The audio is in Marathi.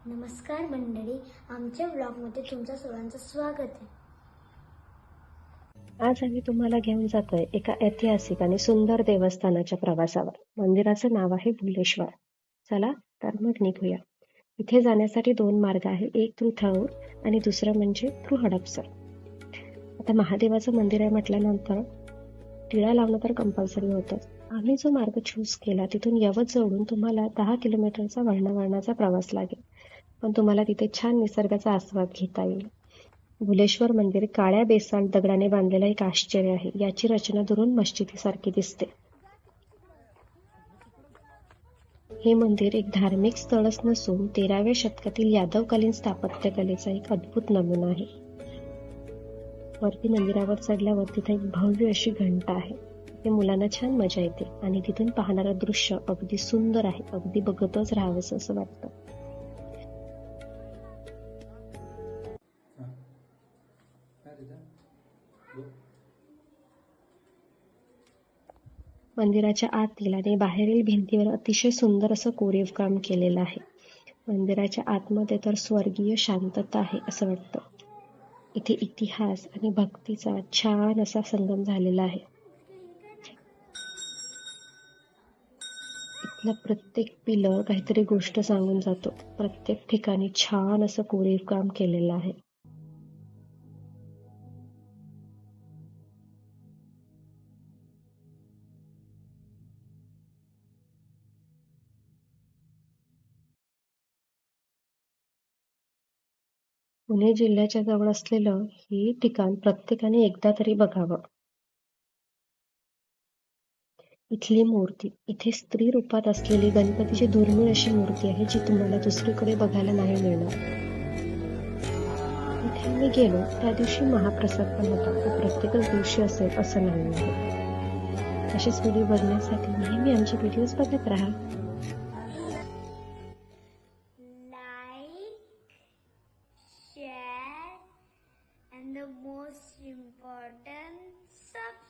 नमस्कार मंडळी, आमच्या व्लॉगमध्ये तुमच्या सर्वांचं स्वागत आहे। आज आम्ही तुम्हाला घेऊन जातोय एका ऐतिहासिक आणि सुंदर देवस्थानाच्या प्रवासावर। मंदिराचं नाव आहे भुलेश्वर। चला तर मग निघूया। इथे जाण्यासाठी 2 मार्ग आहे, एक थ्रू थळूर आणि दुसरं म्हणजे थ्रू हडपसर। आता महादेवाचं मंदिर आहे म्हटल्यानंतर टिळा लावणं तर कंपल्सरी होतंच। आम्ही जो मार्ग चूज केला तिथून यवत जवळून तुम्हाला 10 किलोमीटरचा वळणावळणाचा प्रवास लागेल, पण तुम्हाला तिथे छान निसर्गाचा आस्वाद घेता येईल। भुलेश्वर मंदिर काळ्या बेसाल्ट दगडाने बांधलेलं एक आश्चर्य आहे। याची रचना दुरून मस्जिदीसारखी दिसते। हे मंदिर एक धार्मिक स्थळच नसून 13व्या शतकातील यादवकालीन स्थापत्यकलेचा एक अद्भुत नमुना आहे। वरती मंदिरावर चढल्यावर तिथे एक भव्य अशी घंटा आहे। ते मुलांना छान मजा येते आणि तिथून पाहणारं दृश्य अगदी सुंदर आहे, अगदी बघतच राहावंसं असं वाटतं। मंदिराच्या आतील आणि बाहेरील भिंतीवर अतिशय सुंदर असं कोरीव काम केलेलं आहे। मंदिराच्या आतमध्ये तर स्वर्गीय शांतता आहे असं वाटतं। इथे इतिहास आणि भक्तीचा छान असा संगम झालेला आहे। इथलं प्रत्येक पिलर काहीतरी गोष्ट सांगून जातो। प्रत्येक ठिकाणी छान असं कोरीव काम केलेलं आहे। पुणे जिल्ह्याच्या जवळ असलेलं हे ठिकाण प्रत्येकाने एकदा तरी बघावं। इथली मूर्ती, इथे स्त्री रूपात असलेली गणपतीची दुर्मिळ अशी मूर्ती आहे, जी तुम्हाला दुसरीकडे बघायला नाही मिळणार। इथे आम्ही गेलो त्या दिवशी महाप्रसाद पण होता। तो प्रत्येकच दिवशी असेल असं नाही आहे। असेच व्हिडिओ बघण्यासाठी नेहमी आमचे व्हिडिओज बघत राहा। Like, share and the most important, subscribe.